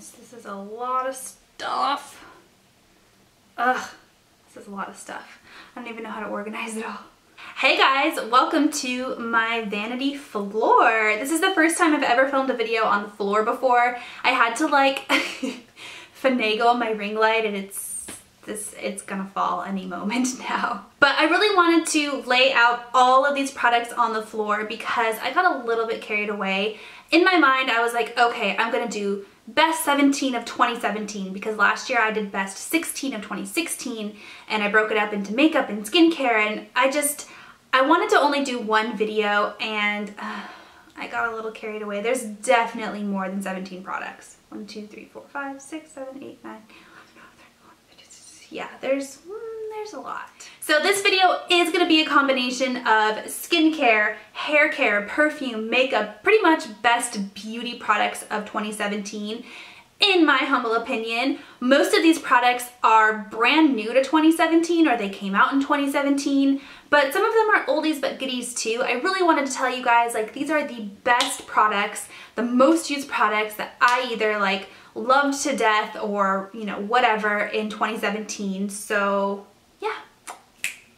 goodness, this is a lot of stuff. Ugh, this is a lot of stuff. I don't even know how to organize it all. Hey guys, welcome to my vanity floor. This is the first time I've ever filmed a video on the floor before. I had to like finagle my ring light and it's gonna fall any moment now. But I really wanted to lay out all of these products on the floor because I got a little bit carried away. In my mind, I was like, okay, I'm gonna do best 17 of 2017 because last year I did best 16 of 2016 and I broke it up into makeup and skincare, and I wanted to only do one video and I got a little carried away. There's definitely more than 17 products. 1, 2, 3, 4, 5, 6, 7, 8, 9, 10, 11, 12, 13, 14, 15, 16. Yeah, there's a lot. So this video is going to be a combination of skincare, hair care, perfume, makeup, pretty much best beauty products of 2017. In my humble opinion, most of these products are brand new to 2017 or they came out in 2017, but some of them are oldies but goodies too. I really wanted to tell you guys, like, these are the best products, the most used products that I either like loved to death or, you know, whatever in 2017. So yeah,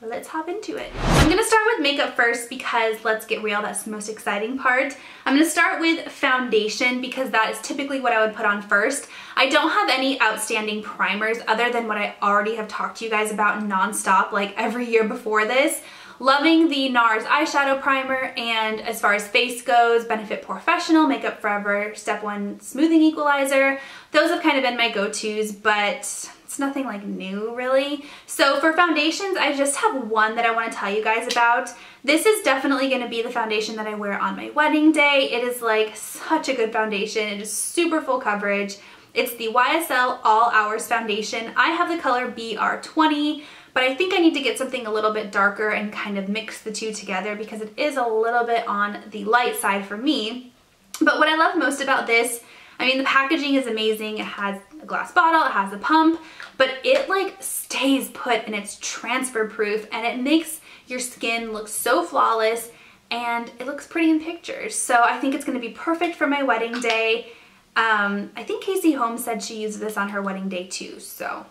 let's hop into it. I'm gonna start with makeup first because let's get real, that's the most exciting part. I'm gonna start with foundation because that is typically what I would put on first. I don't have any outstanding primers other than what I already have talked to you guys about nonstop, like every year before this. Loving the NARS eyeshadow primer, and as far as face goes, Benefit Professional, Makeup Forever Step 1 Smoothing Equalizer. Those have kind of been my go-tos, but it's nothing like new really. So for foundations, I just have one that I want to tell you guys about. This is definitely going to be the foundation that I wear on my wedding day. It is like such a good foundation. It is super full coverage. It's the YSL All Hours Foundation. I have the color BR20, but I think I need to get something a little bit darker and kind of mix the two together because it is a little bit on the light side for me. But what I love most about this, I mean, the packaging is amazing. It has a glass bottle, it has a pump, but it like stays put and it's transfer proof and it makes your skin look so flawless and it looks pretty in pictures. So I think it's gonna be perfect for my wedding day. I think Casey Holmes said she used this on her wedding day too, so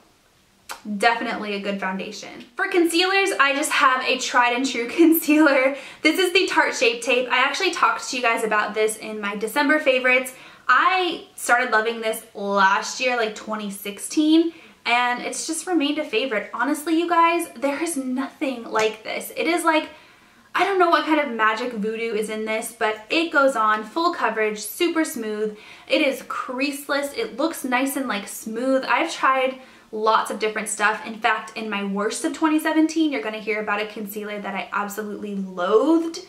definitely a good foundation. For concealers, I just have a tried and true concealer. This is the Tarte Shape Tape. I actually talked to you guys about this in my December favorites. I started loving this last year, like 2016, and it's just remained a favorite. Honestly, you guys, there is nothing like this. It is like, I don't know what kind of magic voodoo is in this, but it goes on, full coverage, super smooth. It is creaseless. It looks nice and like smooth. I've tried lots of different stuff. In fact, in my worst of 2017, you're going to hear about a concealer that I absolutely loathed.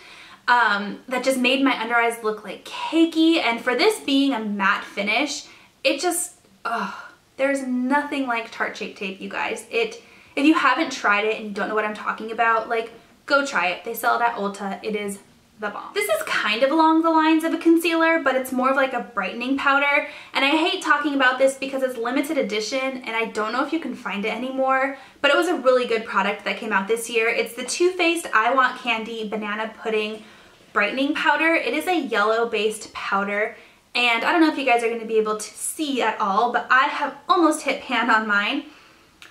That just made my under eyes look like cakey, and for this being a matte finish, it just, there's nothing like Tarte Shape Tape, you guys. If you haven't tried it and you don't know what I'm talking about, like, go try it. They sell it at Ulta. It is the bomb. This is kind of along the lines of a concealer, but it's more of like a brightening powder, and I hate talking about this because it's limited edition and I don't know if you can find it anymore, but it was a really good product that came out this year. It's the Too Faced I Want Candy Banana Pudding Brightening Powder. It is a yellow based powder, and I don't know if you guys are going to be able to see at all, but I have almost hit pan on mine.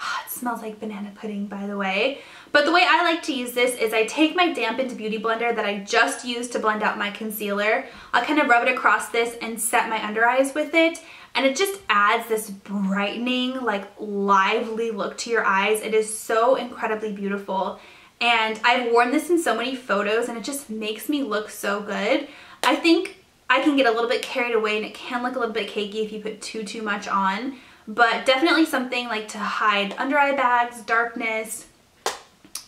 Oh, it smells like banana pudding, by the way. But the way I like to use this is I take my dampened beauty blender that I just used to blend out my concealer. I'll kind of rub it across this and set my under eyes with it, and it just adds this brightening, like lively look to your eyes. It is so incredibly beautiful. And I've worn this in so many photos and it just makes me look so good. I think I can get a little bit carried away and it can look a little bit cakey if you put too much on, but definitely something like to hide under eye bags, darkness,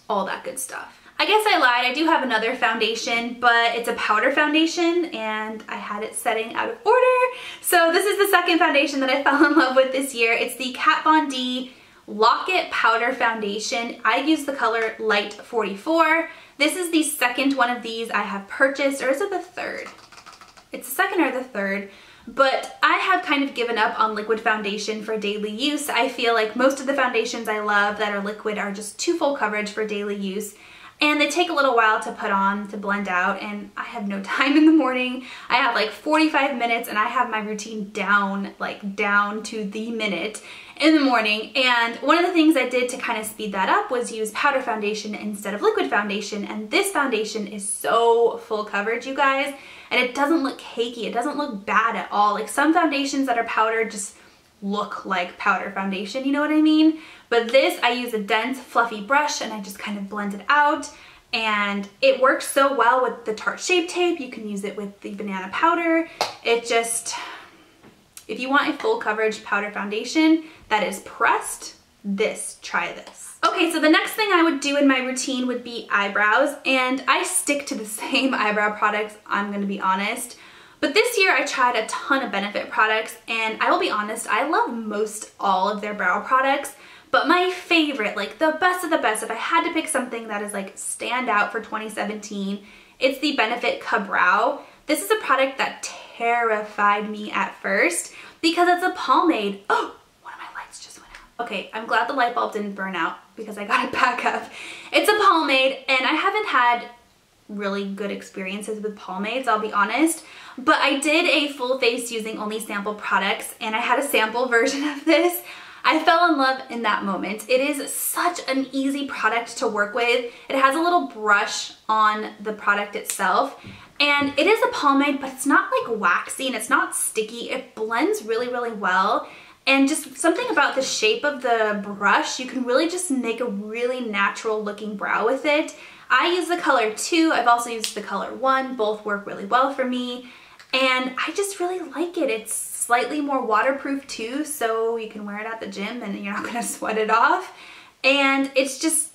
all that good stuff. I guess I lied, I do have another foundation, but it's a powder foundation and I had it setting out of order. So this is the second foundation that I fell in love with this year. It's the Kat Von D Lock-It Powder Foundation. I use the color Light 44. This is the second one of these I have purchased, or is it the third? It's the second or the third, but I have kind of given up on liquid foundation for daily use. I feel like most of the foundations I love that are liquid are just too full coverage for daily use. and they take a little while to put on, to blend out, and I have no time in the morning. I have like 45 minutes and I have my routine down, like down to the minute in the morning. And one of the things I did to kind of speed that up was use powder foundation instead of liquid foundation, and this foundation is so full coverage, you guys, and it doesn't look cakey, it doesn't look bad at all. Like some foundations that are powdered just look like powder foundation, you know what I mean? But this, I use a dense fluffy brush and I just kind of blend it out, and it works so well with the Tarte Shape Tape. You can use it with the banana powder. It just, if you want a full coverage powder foundation that is pressed, try this. Okay, so the next thing I would do in my routine would be eyebrows, and I stick to the same eyebrow products, I'm gonna be honest. But this year I tried a ton of Benefit products, and I will be honest, I love most all of their brow products, but my favorite, like the best of the best, if I had to pick something that is like stand out for 2017, it's the Benefit Ka-Brow. This is a product that terrified me at first because it's a pomade. Oh, one of my lights just went out. Okay, I'm glad the light bulb didn't burn out because I got it back up. It's a pomade, and I haven't had really good experiences with pomades, I'll be honest, but I did a full face using only sample products, and I had a sample version of this. I fell in love in that moment. It is such an easy product to work with. It has a little brush on the product itself, and it is a pomade, but it's not like waxy and it's not sticky. It blends really, really well, and just something about the shape of the brush, you can really just make a really natural looking brow with it. I use the color 2, I've also used the color 1, both work really well for me, and I just really like it. It's slightly more waterproof too, so you can wear it at the gym and you're not gonna sweat it off. And it's just,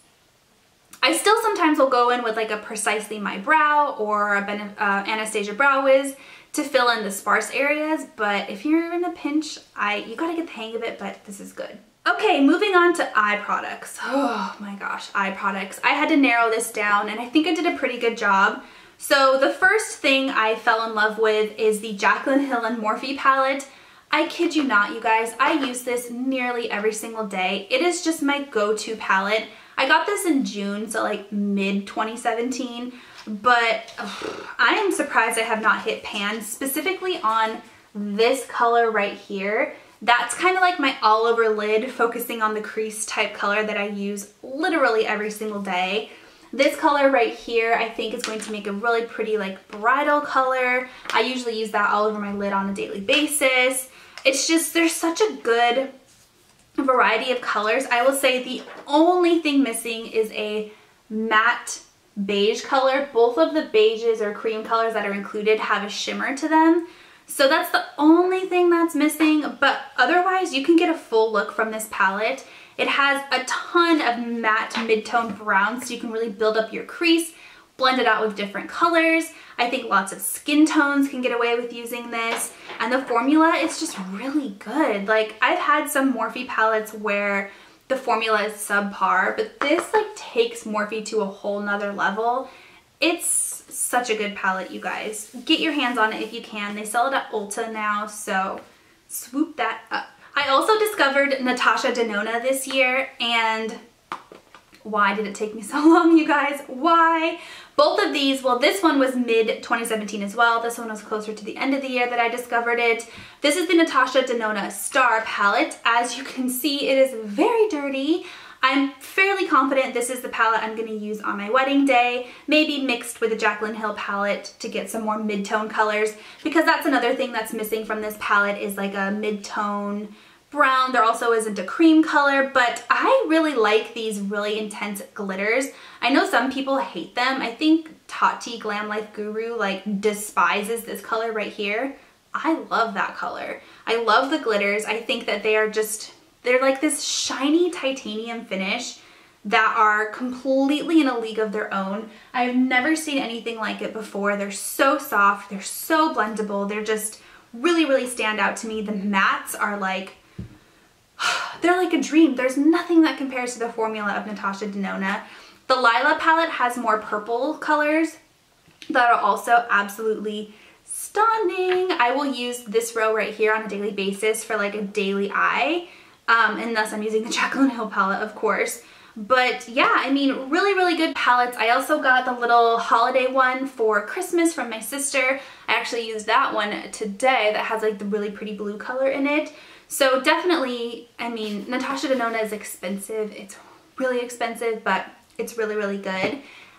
I still sometimes will go in with like a Precisely My Brow or a Anastasia Brow Wiz to fill in the sparse areas, but if you're in a pinch, you gotta get the hang of it, but this is good. Okay, moving on to eye products. Oh my gosh, eye products. I had to narrow this down, and I think I did a pretty good job. So the first thing I fell in love with is the Jaclyn Hill and Morphe palette. I kid you not, you guys, I use this nearly every single day. It is just my go-to palette. I got this in June, so like mid 2017, but I am surprised I have not hit pan, specifically on this color right here. That's kind of like my all over lid, focusing on the crease type color that I use literally every single day. This color right here I think is going to make a really pretty like bridal color. I usually use that all over my lid on a daily basis. It's just, there's such a good variety of colors. I will say the only thing missing is a matte beige color. Both of the beiges or cream colors that are included have a shimmer to them. So that's the only thing that's missing, but otherwise you can get a full look from this palette. It has a ton of matte mid-tone browns, so you can really build up your crease, blend it out with different colors. I think lots of skin tones can get away with using this, and the formula is just really good. Like, I've had some Morphe palettes where the formula is subpar, but this like takes Morphe to a whole nother level. It's such a good palette, you guys. Get your hands on it if you can. They sell it at Ulta now, so swoop that up. I also discovered Natasha Denona this year, and why did it take me so long, you guys? Why? Both of these, well, this one was mid 2017 as well. This one was closer to the end of the year that I discovered it. This is the Natasha Denona Star palette. As you can see, it is very dirty. I'm fairly confident this is the palette I'm going to use on my wedding day, maybe mixed with the Jaclyn Hill palette to get some more mid-tone colors, because that's another thing that's missing from this palette is like a mid-tone brown. There also isn't a cream color, but I really like these really intense glitters. I know some people hate them. I think Tati Glam Life Guru like despises this color right here. I love that color. I love the glitters. I think that they are just, they're like this shiny titanium finish that are completely in a league of their own. I've never seen anything like it before. They're so soft, they're so blendable, they're just really, really stand out to me. The mattes are like, they're like a dream. There's nothing that compares to the formula of Natasha Denona. The Lila palette has more purple colors that are also absolutely stunning. I will use this row right here on a daily basis for like a daily eye. Unless I'm using the Jaclyn Hill palette, of course. But yeah, I mean, really, really good palettes. I also got the little holiday one for Christmas from my sister. I actually used that one today that has like the really pretty blue color in it. So definitely, I mean, Natasha Denona is expensive. It's really expensive, but it's really, really good.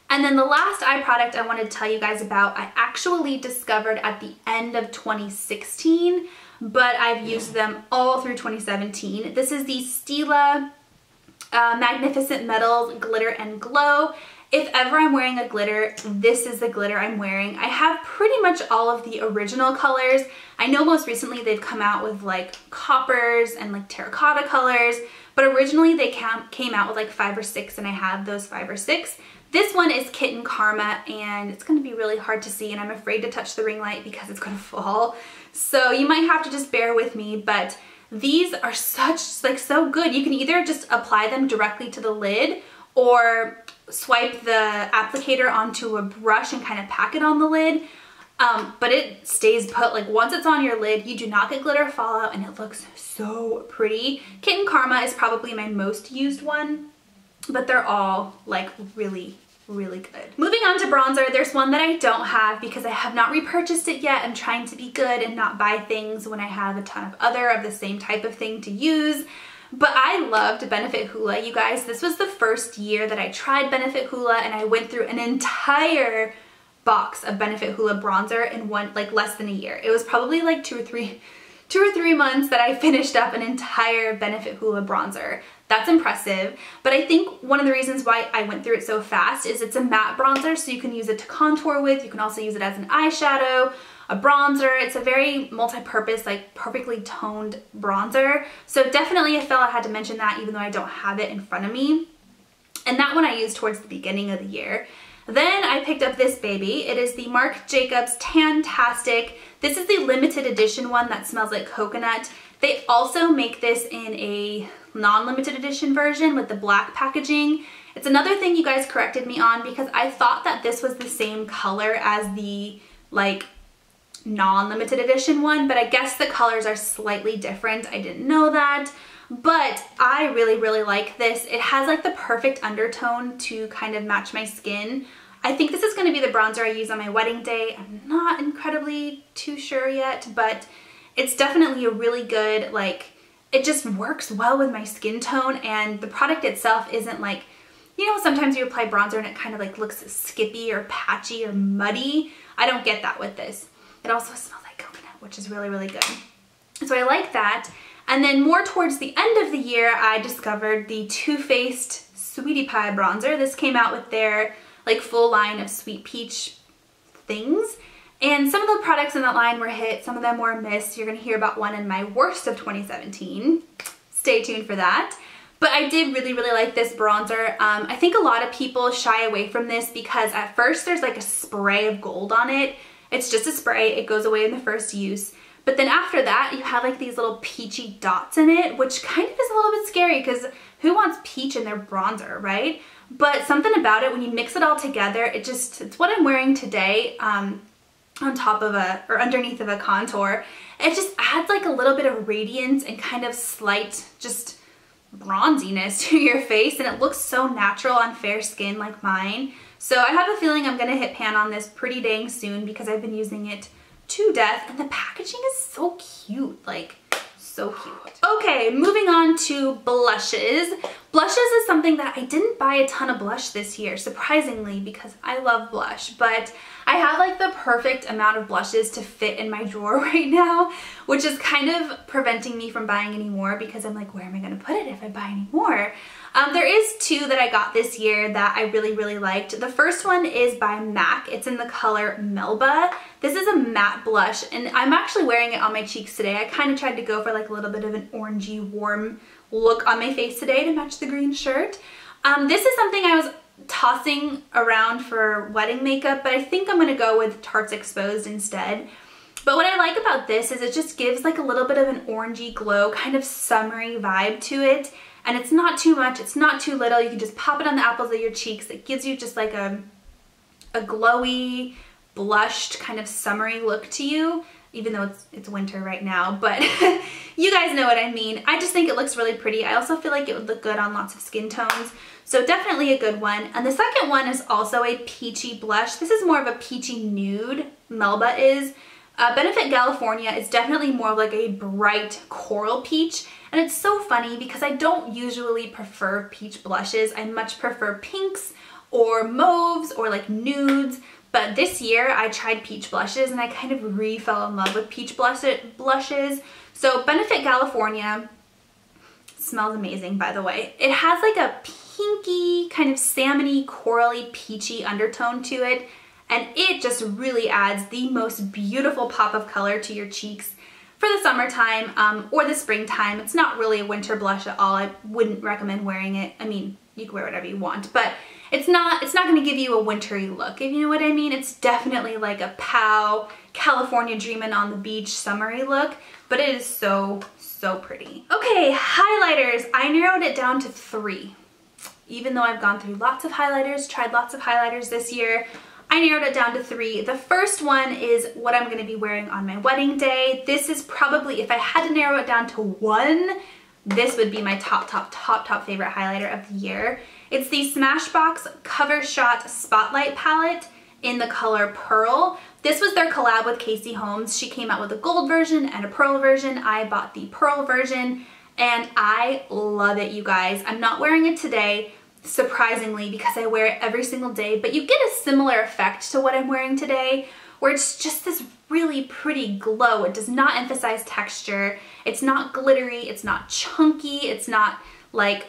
And then the last eye product I wanted to tell you guys about, I actually discovered at the end of 2016, but I've used them all through 2017. This is the Stila Magnificent Metals Glitter and Glow. If ever I'm wearing a glitter, this is the glitter I'm wearing. I have pretty much all of the original colors. I know most recently they've come out with like coppers and like terracotta colors, but originally they came out with like 5 or 6, and I have those 5 or 6. This one is Kitten Karma, and it's going to be really hard to see, and I'm afraid to touch the ring light because it's going to fall. So you might have to just bear with me, but these are so good. You can either just apply them directly to the lid or swipe the applicator onto a brush and kind of pack it on the lid. But it stays put. Like once it's on your lid, you do not get glitter fallout, and it looks so pretty. Kitten Karma is probably my most used one, but they're all like really, really good. Moving on to bronzer, there's one that I don't have because I have not repurchased it yet. I'm trying to be good and not buy things when I have a ton of other of the same type of thing to use. But I loved Benefit Hoola, you guys. This was the first year that I tried Benefit Hoola, and I went through an entire box of Benefit Hoola bronzer in less than a year. It was probably like 2 or 3 months that I finished up an entire Benefit Hoola bronzer. That's impressive, but I think one of the reasons why I went through it so fast is it's a matte bronzer, so you can use it to contour with. You can also use it as an eyeshadow, a bronzer. It's a very multi-purpose, like perfectly toned bronzer. So definitely I felt I had to mention that even though I don't have it in front of me. And that one I used towards the beginning of the year. Then I picked up this baby. It is the Marc Jacobs Tantastic. This is the limited edition one that smells like coconut. They also make this in a non-limited edition version with the black packaging. It's another thing you guys corrected me on because I thought that this was the same color as the like non-limited edition one, but I guess the colors are slightly different. I didn't know that, but I really, really like this. It has like the perfect undertone to kind of match my skin. I think this is going to be the bronzer I use on my wedding day. I'm not incredibly too sure yet, but it's definitely a really good, like, it just works well with my skin tone, and the product itself isn't like, you know, sometimes you apply bronzer and it kind of like looks skippy or patchy or muddy. I don't get that with this. It also smells like coconut, which is really, really good. So I like that. And then more towards the end of the year, I discovered the Too Faced Sweetie Pie bronzer. This came out with their like full line of sweet peach things. And some of the products in that line were hit, some of them were missed. You're gonna hear about one in my worst of 2017. Stay tuned for that. But I did really, really like this bronzer. I think a lot of people shy away from this because at first there's like a spray of gold on it. It's just a spray, it goes away in the first use. But then after that, you have like these little peachy dots in it, which kind of is a little bit scary because who wants peach in their bronzer, right? But something about it, when you mix it all together, it's what I'm wearing today. On top of or underneath of a contour, it just adds like a little bit of radiance and kind of slight just bronziness to your face, and it looks so natural on fair skin like mine. So I have a feeling I'm gonna hit pan on this pretty dang soon because I've been using it to death, and the packaging is so cute, like so cute. Okay, moving on to blushes. Blushes is something that I didn't buy a ton of blush this year, surprisingly, because I love blush, but I have like the perfect amount of blushes to fit in my drawer right now, which is kind of preventing me from buying any more because I'm like, where am I gonna put it if I buy any more? There is 2 that I got this year that I really, really liked. The first one is by MAC. It's in the color Melba. This is a matte blush, and I'm actually wearing it on my cheeks today. I kind of tried to go for like a little bit of an orangey, warm look on my face today to match the green shirt. This is something I was tossing around for wedding makeup, but I think I'm gonna go with Tarte's Exposed instead. But what I like about this is it just gives like a little bit of an orangey glow, kind of summery vibe to it. And it's not too much, it's not too little. You can just pop it on the apples of your cheeks. It gives you just like a glowy, blushed, kind of summery look to you. even though it's winter right now, but you guys know what I mean. I just think it looks really pretty. I also feel like it would look good on lots of skin tones. So definitely a good one. And the second one is also a peachy blush. This is more of a peachy nude, Melba is. Benefit California is definitely more of like a bright coral peach. And it's so funny because I don't usually prefer peach blushes. I much prefer pinks or mauves or like nudes. But this year I tried peach blushes and I kind of fell in love with peach blushes. So Benefit California smells amazing, by the way. It has like a pinky, kind of salmony, corally, peachy undertone to it. And it just really adds the most beautiful pop of color to your cheeks for the summertime or the springtime. It's not really a winter blush at all. I wouldn't recommend wearing it. I mean, you can wear whatever you want, but it's not going to give you a wintry look, if you know what I mean. It's definitely like a pow, California dreamin' on the beach summery look, but it is so, so pretty. Okay, highlighters. I narrowed it down to 3. Even though I've gone through lots of highlighters, tried lots of highlighters this year, I narrowed it down to 3. The first one is what I'm going to be wearing on my wedding day. This is probably, if I had to narrow it down to 1, this would be my top favorite highlighter of the year. It's the Smashbox Cover Shot Spotlight Palette in the color Pearl. This was their collab with Casey Holmes. She came out with a gold version and a pearl version. I bought the pearl version and I love it, you guys. I'm not wearing it today, surprisingly, because I wear it every single day, but you get a similar effect to what I'm wearing today, where it's just this really pretty glow. It does not emphasize texture. It's not glittery. It's not chunky. It's not like,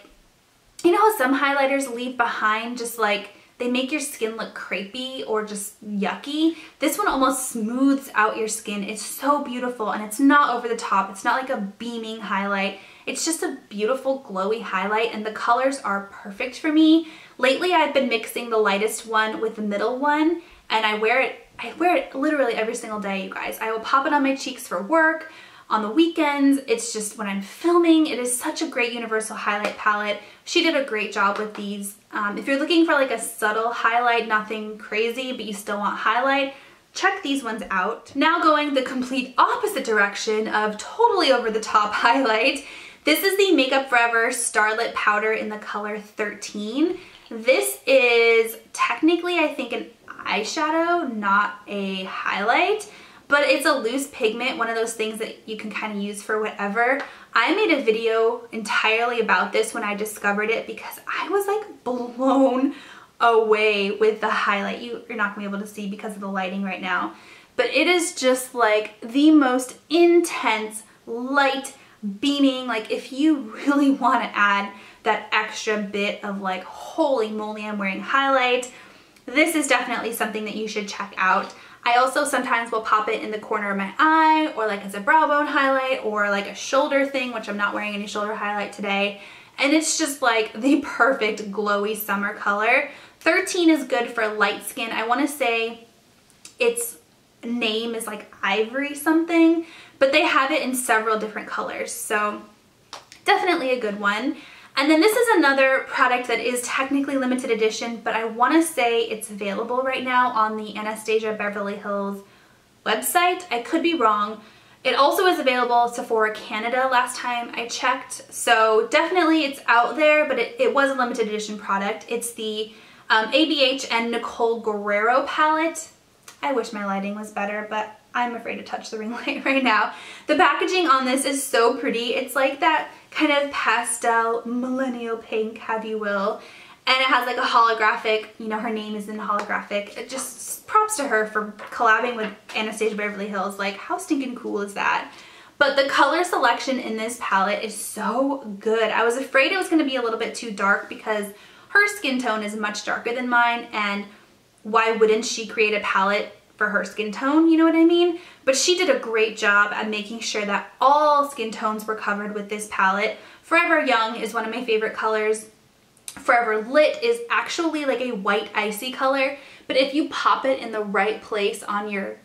you know how some highlighters leave behind just like, they make your skin look crepey or just yucky? This one almost smooths out your skin. It's so beautiful and it's not over the top. It's not like a beaming highlight. It's just a beautiful glowy highlight and the colors are perfect for me. Lately I've been mixing the lightest one with the middle one and I wear it literally every single day, you guys. I will pop it on my cheeks for work, on the weekends. It's just when I'm filming. It is such a great universal highlight palette. She did a great job with these. If you're looking for like a subtle highlight, nothing crazy, but you still want highlight, check these ones out. Now going the complete opposite direction of totally over the top highlight. This is the Makeup Forever Starlit Powder in the color 13. This is technically, I think, an eyeshadow, not a highlight, but it's a loose pigment, one of those things that you can kind of use for whatever. I made a video entirely about this when I discovered it because I was like blown away with the highlight. You're not gonna be able to see because of the lighting right now, but it is just like the most intense, light, beaming, like if you really want to add that extra bit of like, holy moly, I'm wearing highlight, this is definitely something that you should check out. I also sometimes will pop it in the corner of my eye or like as a brow bone highlight or like a shoulder thing, which I'm not wearing any shoulder highlight today. And it's just like the perfect glowy summer color. 13 is good for light skin. I want to say its name is like ivory something, but they have it in several different colors. So definitely a good one. And then this is another product that is technically limited edition, but I want to say it's available right now on the Anastasia Beverly Hills website. I could be wrong. It also is available at Sephora Canada last time I checked. So definitely it's out there, but it was a limited edition product. It's the ABH and Nicole Guerriero palette. I wish my lighting was better, but I'm afraid to touch the ring light right now. The packaging on this is so pretty. It's like that kind of pastel millennial pink, have you will. And it has like a holographic, you know, her name is in holographic. It just props to her for collabing with Anastasia Beverly Hills. Like, how stinking cool is that? But the color selection in this palette is so good. I was afraid it was going to be a little bit too dark because her skin tone is much darker than mine, and why wouldn't she create a palette for her skin tone, you know what I mean? But she did a great job at making sure that all skin tones were covered with this palette. Forever Young is one of my favorite colors. Forever Lit is actually like a white icy color, but if you pop it in the right place on your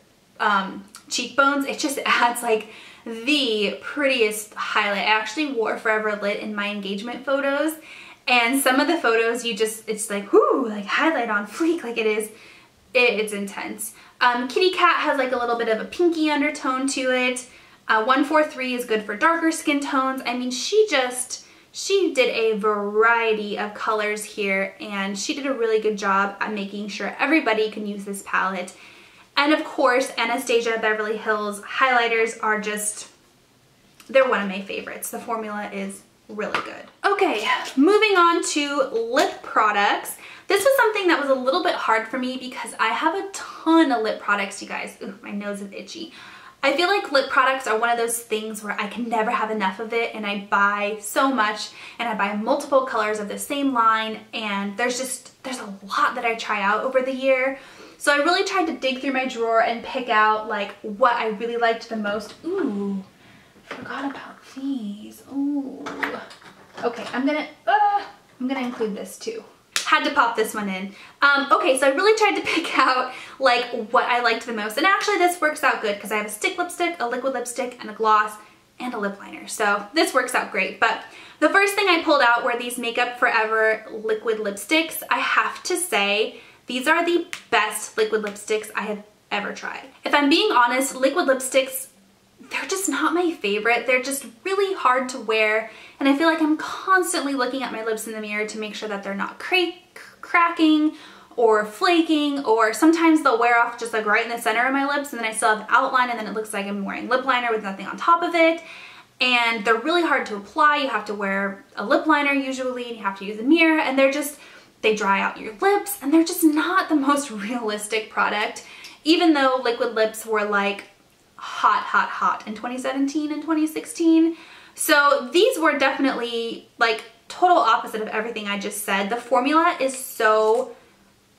cheekbones, it just adds like the prettiest highlight. I actually wore Forever Lit in my engagement photos, and some of the photos it's like, whoo, like highlight on fleek, like it's intense. Kitty Cat has like a little bit of a pinky undertone to it. 143 is good for darker skin tones. I mean, she did a variety of colors here, and she did a really good job at making sure everybody can use this palette. And of course, Anastasia Beverly Hills highlighters are just, they're one of my favorites. The formula is really good. Okay, moving on to lip products. This was something that was a little bit hard for me because I have a ton of lip products, you guys. Ooh, my nose is itchy. I feel like lip products are one of those things where I can never have enough of it, and I buy so much, and I buy multiple colors of the same line, and there's a lot that I try out over the year. So I really tried to dig through my drawer and pick out like what I really liked the most. Ooh, forgot about these. Ooh. Okay, I'm gonna include this too. Had to pop this one in. Okay, so I really tried to pick out like what I liked the most. And actually this works out good because I have a stick lipstick, a liquid lipstick, and a gloss, and a lip liner. So this works out great. But the first thing I pulled out were these Makeup Forever liquid lipsticks. I have to say, these are the best liquid lipsticks I have ever tried. If I'm being honest, liquid lipsticks, they're just not my favorite. They're just really hard to wear, and I feel like I'm constantly looking at my lips in the mirror to make sure that they're not cracking or flaking, or sometimes they'll wear off just like right in the center of my lips, and then I still have outline, and then it looks like I'm wearing lip liner with nothing on top of it. And they're really hard to apply. You have to wear a lip liner usually, and you have to use a mirror, and they dry out your lips, and they're just not the most realistic product, even though liquid lips were like hot in 2017 and 2016. So these were definitely like total opposite of everything I just said. The formula is so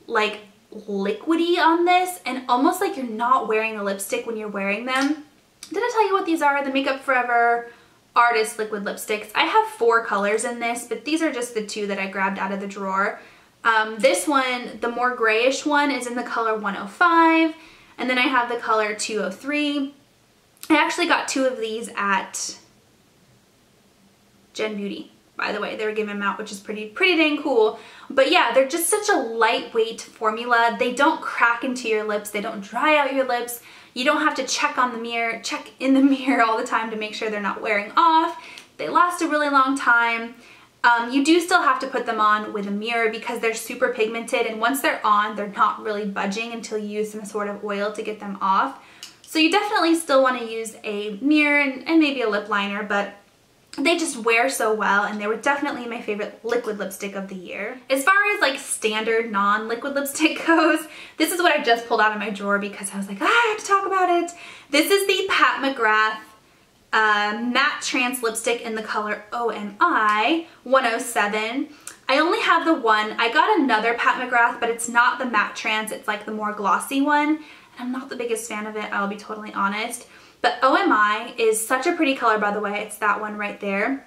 like liquidy on this, and almost like you're not wearing a lipstick when you're wearing them. Did I tell you what these are? The Makeup Forever Artist Liquid Lipsticks. I have 4 colors in this, but these are just the 2 that I grabbed out of the drawer. This one, the more grayish one, is in the color 105, and then I have the color 203. I actually got 2 of these at Gen Beauty, by the way. They were giving them out, which is pretty dang cool. But yeah, they're just such a lightweight formula. They don't crack into your lips. They don't dry out your lips. You don't have to check in the mirror all the time to make sure they're not wearing off. They last a really long time. You do still have to put them on with a mirror because they're super pigmented, and once they're on, they're not really budging until you use some sort of oil to get them off. So you definitely still want to use a mirror and maybe a lip liner, but they just wear so well, and they were definitely my favorite liquid lipstick of the year. As far as like standard non-liquid lipstick goes, this is what I just pulled out of my drawer because I was like, I have to talk about it. This is the Pat McGrath Matte Trance Lipstick in the color OMI 107. I only have the one. I got another Pat McGrath, but it's not the Matte Trance. It's like the more glossy one. And I'm not the biggest fan of it, I'll be totally honest. But OMI is such a pretty color, by the way. It's that one right there.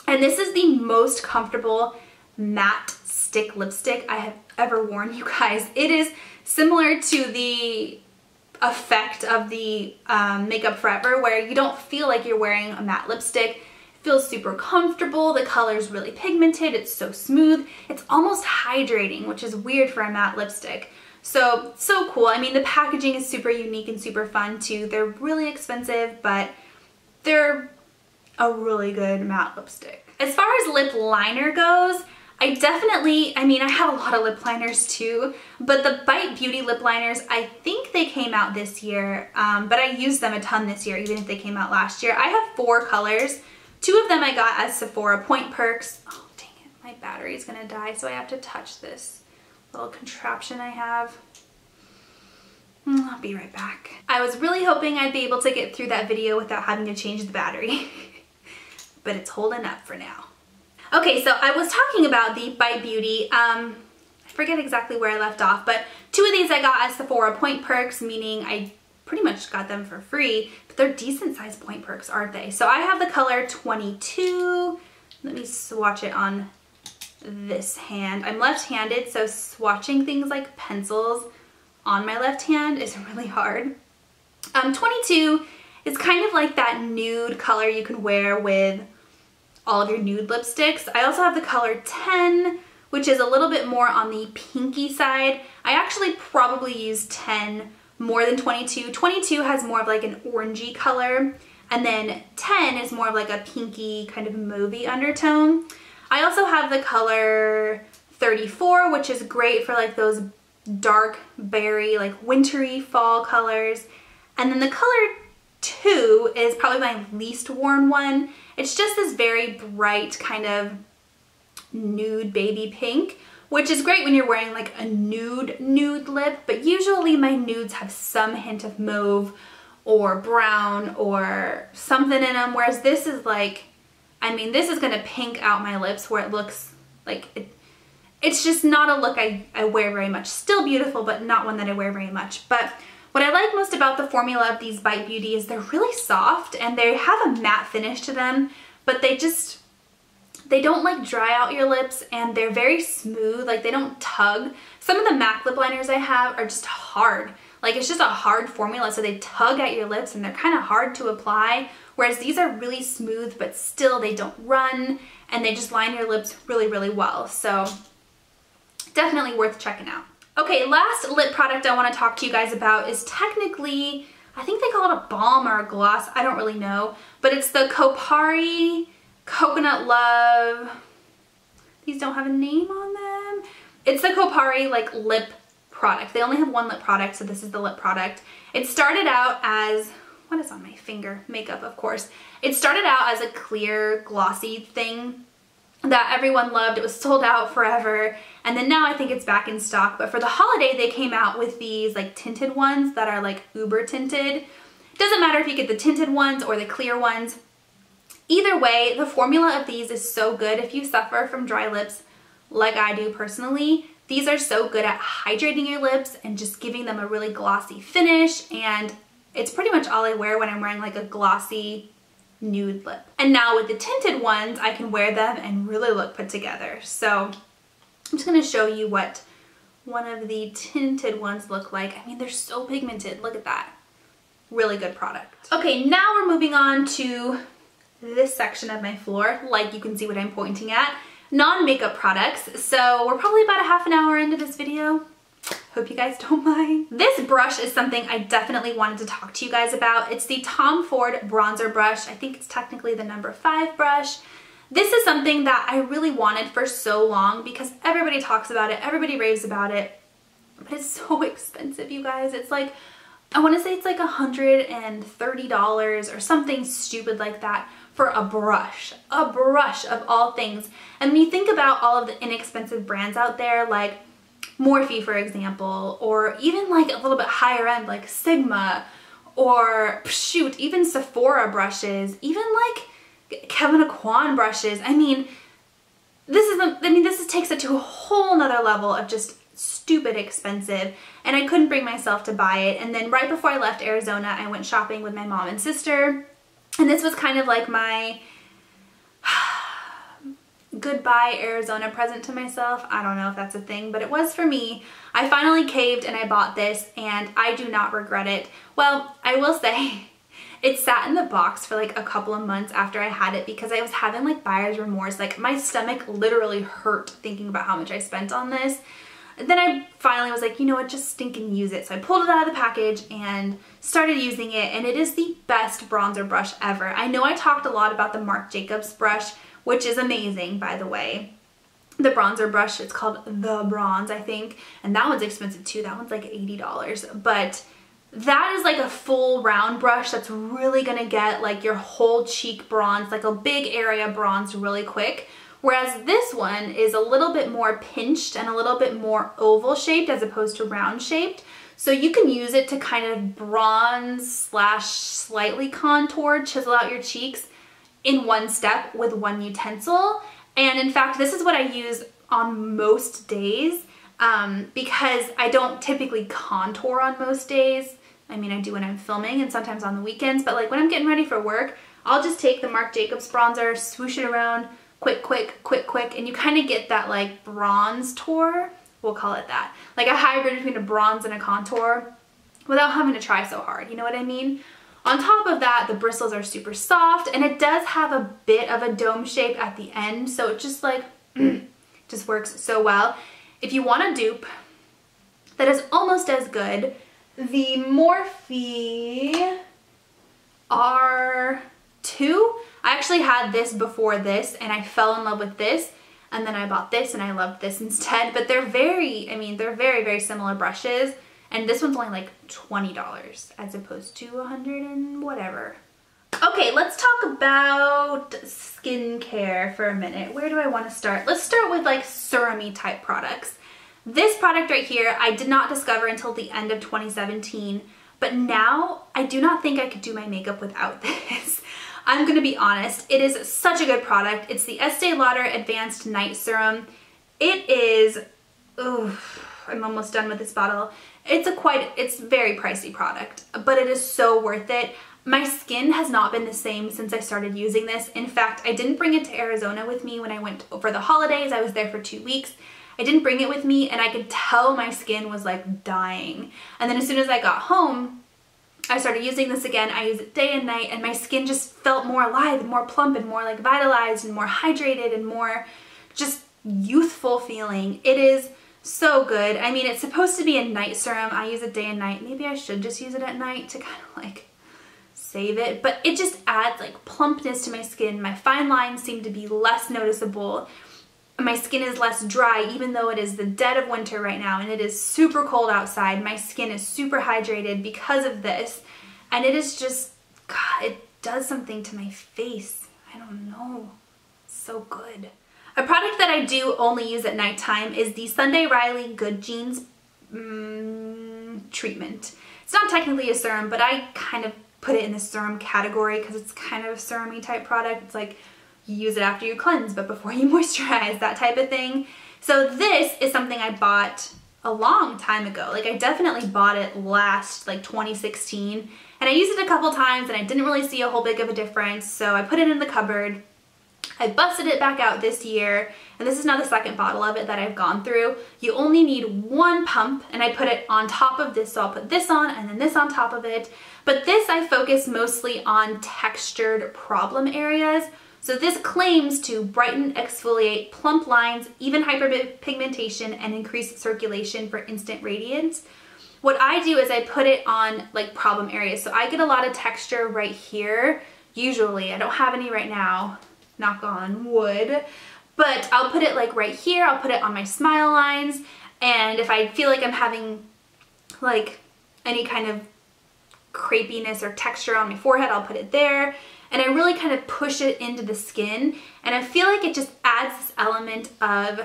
And this is the most comfortable matte stick lipstick I have ever worn, you guys. It is similar to the effect of the Makeup Forever, where you don't feel like you're wearing a matte lipstick. It feels super comfortable. The color is really pigmented. It's so smooth. It's almost hydrating, which is weird for a matte lipstick. So cool. I mean, the packaging is super unique and super fun too. They're really expensive, but they're a really good matte lipstick. As far as lip liner goes, I have a lot of lip liners too, but the Bite Beauty lip liners, I think they came out this year, but I used them a ton this year, even if they came out last year. I have 4 colors. 2 of them I got as Sephora Point Perks. Oh, dang it. My battery's gonna die, so I have to touch this little contraption I have. I'll be right back. I was really hoping I'd be able to get through that video without having to change the battery, but it's holding up for now. Okay, so I was talking about the Bite Beauty. I forget exactly where I left off, but 2 of these I got as Sephora Point Perks, meaning I pretty much got them for free, but they're decent sized Point Perks, aren't they? So I have the color 22. Let me swatch it on this hand. I'm left-handed, so swatching things like pencils on my left hand is really hard. 22 is kind of like that nude color you can wear with all of your nude lipsticks. I also have the color 10, which is a little bit more on the pinky side. I actually probably use 10 more than 22. 22 has more of like an orangey color, and then 10 is more of like a pinky kind of mauvey undertone. I also have the color 34, which is great for like those dark berry, like wintry fall colors. And then the color 2 is probably my least worn one. It's just this very bright kind of nude baby pink, which is great when you're wearing like a nude lip, but usually my nudes have some hint of mauve or brown or something in them, whereas this is like, I mean, this is gonna pink out my lips where it looks like it's just not a look I wear very much. Still beautiful, but not one that I wear very much. But what I like most about the formula of these Bite Beauty is they're really soft and they have a matte finish to them, but they don't like dry out your lips, and they're very smooth, like they don't tug. Some of the MAC lip liners I have are just hard. Like it's just a hard formula, so they tug at your lips and they're kind of hard to apply, whereas these are really smooth, but still they don't run, and they just line your lips really, really well. So definitely worth checking out. Okay, last lip product I want to talk to you guys about is technically, I think they call it a balm or a gloss, I don't really know, but it's the Kopari Coconut Love. These don't have a name on them. It's the Kopari like lip product. They only have one lip product, so this is the lip product. It started out as, what is on my finger? Makeup, of course. It started out as a clear glossy thing that everyone loved. It was sold out forever, and then now I think it's back in stock. But for the holiday they came out with these like tinted ones that are like uber tinted. It doesn't matter if you get the tinted ones or the clear ones. Either way, the formula of these is so good. If you suffer from dry lips like I do personally, these are so good at hydrating your lips and just giving them a really glossy finish, and it's pretty much all I wear when I'm wearing like a glossy nude lip. And now with the tinted ones, I can wear them and really look put together. So I'm just going to show you what one of the tinted ones look like. I mean, they're so pigmented. Look at that. Really good product. Okay, now we're moving on to this section of my floor. Like you can see what I'm pointing at. Non-makeup products. So we're probably about a half an hour into this video. Hope you guys don't mind. This brush is something I definitely wanted to talk to you guys about. It's the Tom Ford bronzer brush. I think it's technically the number 5 brush. This is something that I really wanted for so long because everybody talks about it, everybody raves about it, but it's so expensive, you guys. It's like, I want to say it's like $130 or something stupid like that for a brush of all things. And when you think about all of the inexpensive brands out there, like Morphe, for example, or even like a little bit higher end like Sigma, or shoot, even Sephora brushes, even like Kevin Aucoin brushes. I mean, this takes it to a whole nother level of just stupid expensive, and I couldn't bring myself to buy it. And then right before I left Arizona, I went shopping with my mom and sister, and this was kind of like my goodbye Arizona present to myself. I don't know if that's a thing, but it was for me. I finally caved and I bought this, and I do not regret it. Well, I will say it sat in the box for like a couple of months after I had it because I was having like buyer's remorse. Like my stomach literally hurt thinking about how much I spent on this. And then I finally was like, you know what, just stinking use it. So I pulled it out of the package and started using it, and it is the best bronzer brush ever. I know I talked a lot about the Marc Jacobs brush, which is amazing, by the way. The bronzer brush, it's called The Bronze, I think, and that one's expensive too. That one's like $80, but that is like a full round brush that's really gonna get like your whole cheek bronze, like a big area bronze really quick. Whereas this one is a little bit more pinched and a little bit more oval shaped as opposed to round shaped. So you can use it to kind of bronze slash slightly contour, chisel out your cheeks in one step with one utensil. And in fact, this is what I use on most days because I don't typically contour on most days. I mean, I do when I'm filming and sometimes on the weekends, but like when I'm getting ready for work, I'll just take the Marc Jacobs bronzer, swoosh it around, quick, and you kind of get that like bronze tour, we'll call it that. Like a hybrid between a bronze and a contour without having to try so hard, you know what I mean? On top of that, the bristles are super soft, and it does have a bit of a dome shape at the end, so it just like, just works so well. If you want a dupe that is almost as good, the Morphe R2. I actually had this before this and I fell in love with this, and then I bought this and I loved this instead. But they're very, I mean, they're very, very similar brushes, and this one's only like $20 as opposed to 100 and whatever. Okay, let's talk about skincare for a minute. Where do I want to start? Let's start with like serum-y type products. This product right here, I did not discover until the end of 2017, but now I do not think I could do my makeup without this. I'm gonna be honest, it is such a good product. It's the Estee Lauder Advanced Night Serum. It is, I'm almost done with this bottle. It's very pricey product, but it is so worth it. My skin has not been the same since I started using this. In fact, I didn't bring it to Arizona with me when I went for the holidays. I was there for 2 weeks. I didn't bring it with me, and I could tell my skin was like dying. And then as soon as I got home, I started using this again. I use it day and night, and my skin just felt more alive and more plump and more like vitalized and more hydrated and more just youthful feeling. It is so good. I mean, it's supposed to be a night serum. I use it day and night. Maybe I should just use it at night to kind of like save it, but it just adds like plumpness to my skin. My fine lines seem to be less noticeable. My skin is less dry, even though it is the dead of winter right now and it is super cold outside. My skin is super hydrated because of this, and it is just, God, it does something to my face. I don't know. It's so good. A product that I do only use at nighttime is the Sunday Riley Good Genes treatment. It's not technically a serum, but I kind of put it in the serum category because it's kind of a serum-y type product. It's like you use it after you cleanse, but before you moisturize, that type of thing. So this is something I bought a long time ago. Like, I definitely bought it last, like 2016, and I used it a couple times and I didn't really see a whole big of a difference, so I put it in the cupboard. I busted it back out this year, and this is now the second bottle of it that I've gone through. You only need one pump, and I put it on top of this, so I'll put this on and then this on top of it. But this I focus mostly on textured problem areas. So this claims to brighten, exfoliate, plump lines, even hyperpigmentation, and increase circulation for instant radiance. What I do is I put it on like problem areas. So I get a lot of texture right here. Usually, I don't have any right now, knock on wood, but I'll put it like right here. I'll put it on my smile lines. And if I feel like I'm having like any kind of crepiness or texture on my forehead, I'll put it there. And I really kind of push it into the skin, and I feel like it just adds this element of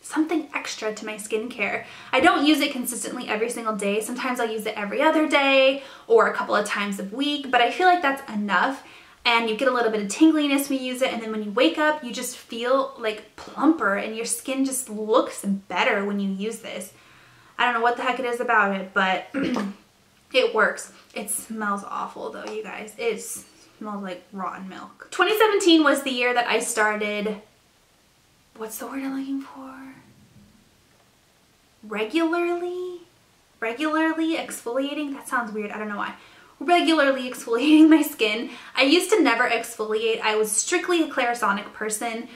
something extra to my skincare. I don't use it consistently every single day. Sometimes I'll use it every other day or a couple of times a week, but I feel like that's enough. And you get a little bit of tingliness when you use it, and then when you wake up, you just feel like plumper and your skin just looks better when you use this. I don't know what the heck it is about it, but it works. It smells awful though, you guys. It smells like rotten milk. 2017 was the year that I started, what's the word I'm looking for? Regularly exfoliating? That sounds weird, I don't know why. Regularly exfoliating my skin. I used to never exfoliate. I was strictly a Clarisonic person.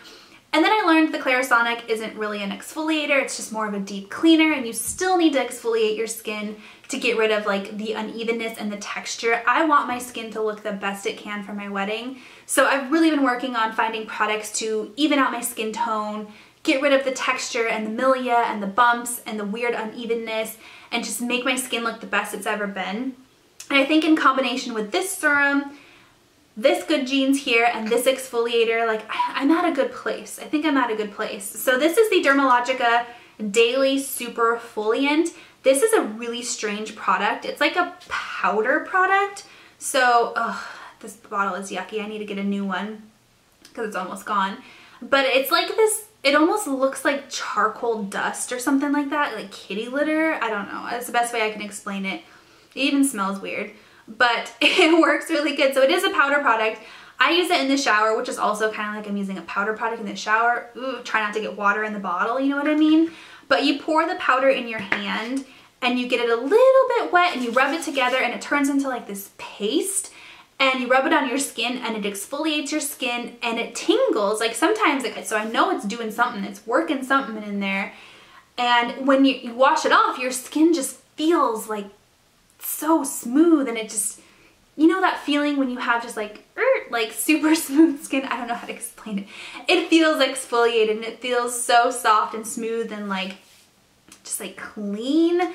And then I learned the Clarisonic isn't really an exfoliator, it's just more of a deep cleaner, and you still need to exfoliate your skin to get rid of like the unevenness and the texture. I want my skin to look the best it can for my wedding. So I've really been working on finding products to even out my skin tone, get rid of the texture and the milia and the bumps and the weird unevenness, and just make my skin look the best it's ever been. And I think in combination with this serum, this Good Genes here, and this exfoliator, like I'm at a good place. I think I'm at a good place. So this is the Dermalogica Daily Super Foliant. This is a really strange product. It's like a powder product. So, this bottle is yucky. I need to get a new one because it's almost gone. But it's like this, it almost looks like charcoal dust or something like that, like kitty litter. I don't know. That's the best way I can explain it. It even smells weird, but it works really good. So it is a powder product. I use it in the shower, which is also kind of like I'm using a powder product in the shower. Ooh, try not to get water in the bottle, you know what I mean? But you pour the powder in your hand and you get it a little bit wet and you rub it together and it turns into like this paste, and you rub it on your skin and it exfoliates your skin and it tingles. Like sometimes, so I know it's doing something, it's working something in there. And when you wash it off, your skin just feels like so smooth, and it just, you know that feeling when you have just like super smooth skin? I don't know how to explain it. It feels exfoliated and it feels so soft and smooth and like just like clean.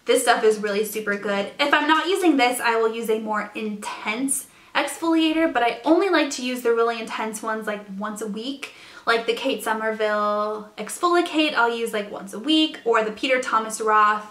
This stuff is really super good. If I'm not using this, I will use a more intense exfoliator, but I only like to use the really intense ones like once a week. Like the Kate Somerville Exfoliate, I'll use like once a week, or the Peter Thomas Roth,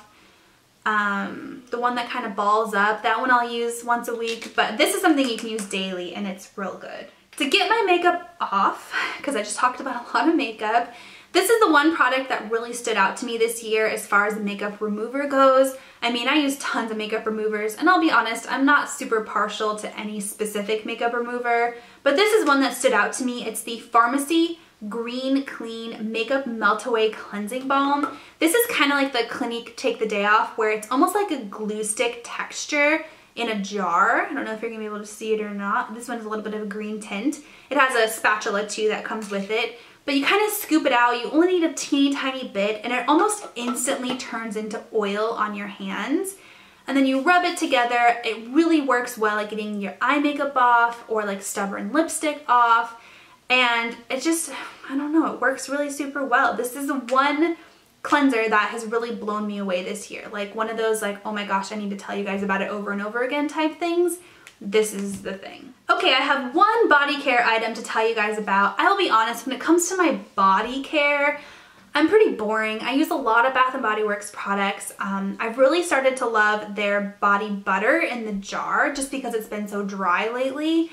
the one that kind of balls up, that one I'll use once a week. But this is something you can use daily and it's real good. To get my makeup off, because I just talked about a lot of makeup, this is the one product that really stood out to me this year as far as the makeup remover goes. I mean, I use tons of makeup removers, and I'll be honest, I'm not super partial to any specific makeup remover, but this is one that stood out to me. It's the Pharmacy Green Clean Makeup Melt Away Cleansing Balm. This is kind of like the Clinique Take the Day Off, where it's almost like a glue stick texture in a jar. I don't know if you're gonna be able to see it or not. This one's a little bit of a green tint. It has a spatula too that comes with it. But you kind of scoop it out, you only need a teeny tiny bit, and it almost instantly turns into oil on your hands. And then you rub it together. It really works well at getting your eye makeup off or like stubborn lipstick off. And it just, I don't know, it works really super well. This is the one cleanser that has really blown me away this year. Like one of those like, oh my gosh, I need to tell you guys about it over and over again type things. This is the thing. Okay, I have one body care item to tell you guys about. I'll be honest, when it comes to my body care, I'm pretty boring. I use a lot of Bath & Body Works products. I've really started to love their body butter in the jar just because it's been so dry lately.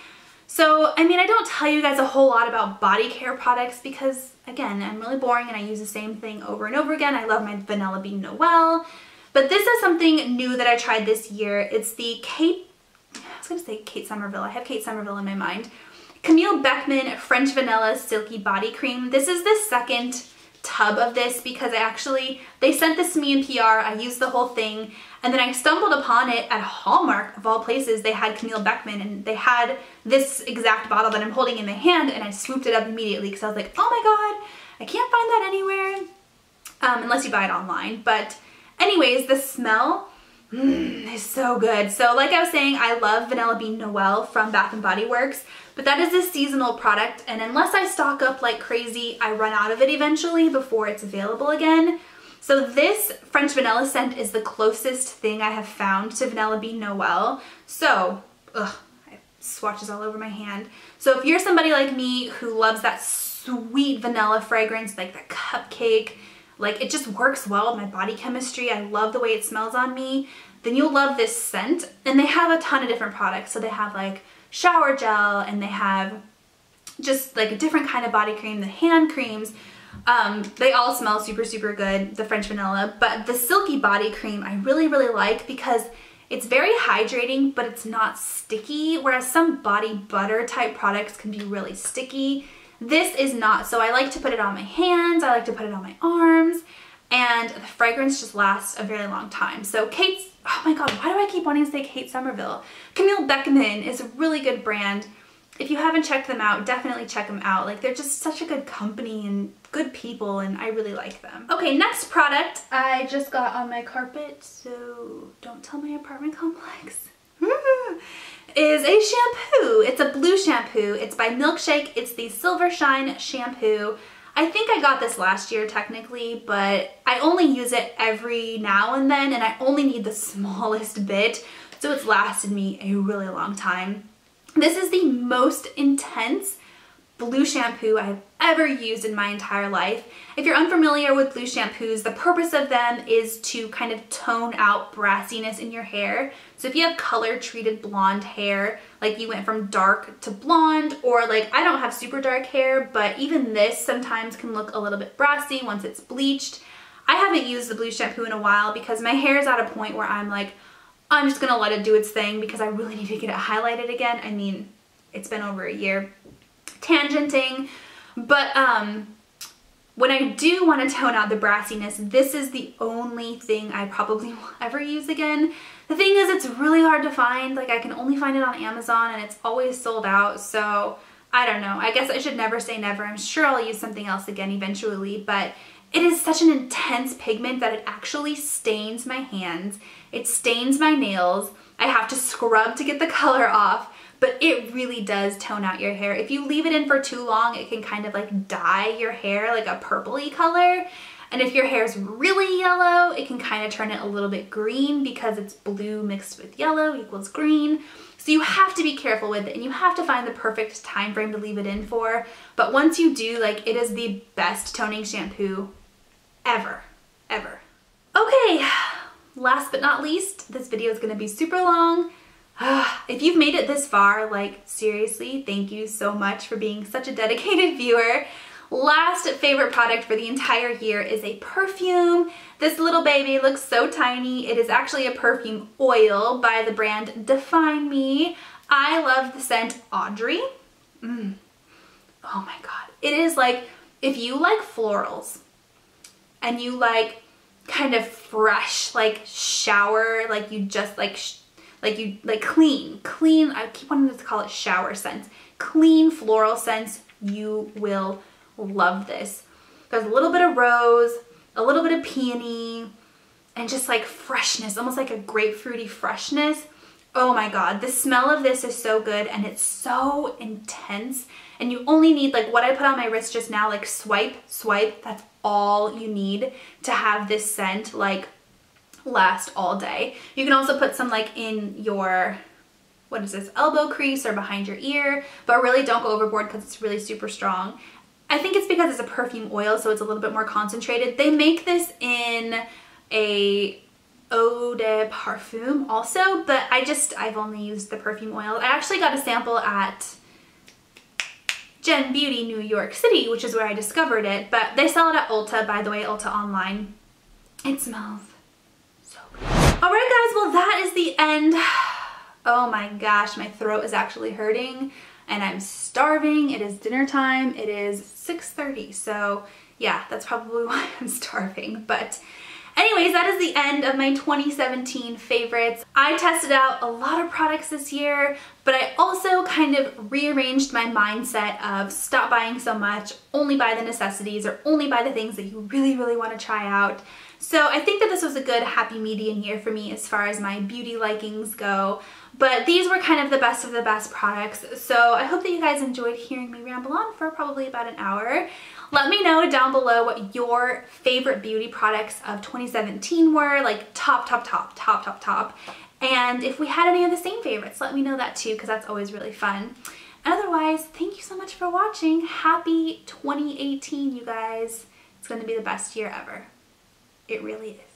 So, I mean, I don't tell you guys a whole lot about body care products because, again, I'm really boring and I use the same thing over and over again. I love my Vanilla Bean Noel. But this is something new that I tried this year. It's the Kate Somerville. I have Kate Somerville in my mind. Camille Beckman French Vanilla Silky Body Cream. This is the second tub of this because they sent this to me in PR. I used the whole thing, and then I stumbled upon it at Hallmark, of all places. They had Camille Beckman, and they had this exact bottle that I'm holding in my hand, and I swooped it up immediately because I was like, oh my god, I can't find that anywhere, unless you buy it online. But anyways, the smell is so good. So like I was saying, I love Vanilla Bean Noel from Bath & Body Works, but that is a seasonal product, and unless I stock up like crazy, I run out of it eventually before it's available again. So this French vanilla scent is the closest thing I have found to Vanilla Bean Noel. So, I have swatches all over my hand. So if you're somebody like me who loves that sweet vanilla fragrance, like that cupcake, like it just works well with my body chemistry, I love the way it smells on me, then you'll love this scent. And they have a ton of different products. So they have like shower gel, and they have just like a different kind of body cream, the hand creams. They all smell super, super good, the French vanilla, but the silky body cream I really, really like because it's very hydrating, but it's not sticky, whereas some body butter type products can be really sticky. This is not, so I like to put it on my hands, I like to put it on my arms, and the fragrance just lasts a very long time. So Kate's, oh my god, why do I keep wanting to say Kate Somerville? Camille Beckman is a really good brand. If you haven't checked them out, definitely check them out. Like, they're just such a good company and good people, and I really like them. Okay, next product I just got on my carpet, so don't tell my apartment complex. Is a shampoo. It's a blue shampoo. It's by Milkshake. It's the Silver Shine shampoo. I think I got this last year technically, but I only use it every now and then, and I only need the smallest bit, so it's lasted me a really long time. This is the most intense blue shampoo I've ever used in my entire life. If you're unfamiliar with blue shampoos, the purpose of them is to kind of tone out brassiness in your hair. So if you have color treated blonde hair, like you went from dark to blonde, or like I don't have super dark hair, but even this sometimes can look a little bit brassy once it's bleached. I haven't used the blue shampoo in a while because my hair is at a point where I'm like, I'm just gonna let it do its thing because I really need to get it highlighted again. I mean, it's been over a year. Tangenting, but when I do want to tone out the brassiness, this is the only thing I probably will ever use again. The thing is, it's really hard to find. Like, I can only find it on Amazon and it's always sold out, so I don't know. I guess I should never say never. I'm sure I'll use something else again eventually, but It is such an intense pigment that it actually stains my hands. It stains my nails. I have to scrub to get the color off, but it really does tone out your hair. If you leave it in for too long, it can kind of like dye your hair like a purpley color. And if your hair is really yellow, it can kind of turn it a little bit green because it's blue mixed with yellow equals green. So you have to be careful with it and you have to find the perfect time frame to leave it in for. But once you do, like, it is the best toning shampoo ever, ever. Okay, last but not least, this video is gonna be super long. If you've made it this far, like, seriously, thank you so much for being such a dedicated viewer. Last favorite product for the entire year is a perfume. This little baby looks so tiny. It is actually a perfume oil by the brand Define Me. I love the scent Audrey. Oh my God. It is like, if you like florals and you like kind of fresh, like shower, like you just like clean, I keep wanting to call it shower scents. Clean floral scents, you will love this. There's a little bit of rose, a little bit of peony, and just like freshness, almost like a grapefruity freshness. Oh my God, the smell of this is so good and it's so intense. And you only need, like what I put on my wrist just now, like swipe, swipe, that's all you need to have this scent like last all day. You can also put some like in your, what is this, elbow crease or behind your ear, but really don't go overboard because it's really super strong. I think it's because it's a perfume oil, so it's a little bit more concentrated. They make this in a eau de parfum also, but I've only used the perfume oil. I actually got a sample at Gen Beauty, New York City, which is where I discovered it, but they sell it at Ulta, by the way, Ulta online. It smells so good. All right, guys, well, that is the end. Oh my gosh, my throat is actually hurting and I'm starving. It is dinner time. It is 6:30, so yeah, that's probably why I'm starving. But anyways, that is the end of my 2017 favorites. I tested out a lot of products this year, but I also kind of rearranged my mindset of stop buying so much, only buy the necessities or only buy the things that you really, really want to try out. So I think that this was a good happy median year for me as far as my beauty likings go. But these were kind of the best of the best products. So I hope that you guys enjoyed hearing me ramble on for probably about an hour. Let me know down below what your favorite beauty products of 2017 were, like top. And if we had any of the same favorites, let me know that too, because that's always really fun. Otherwise, thank you so much for watching. Happy 2018, you guys. It's going to be the best year ever. It really is.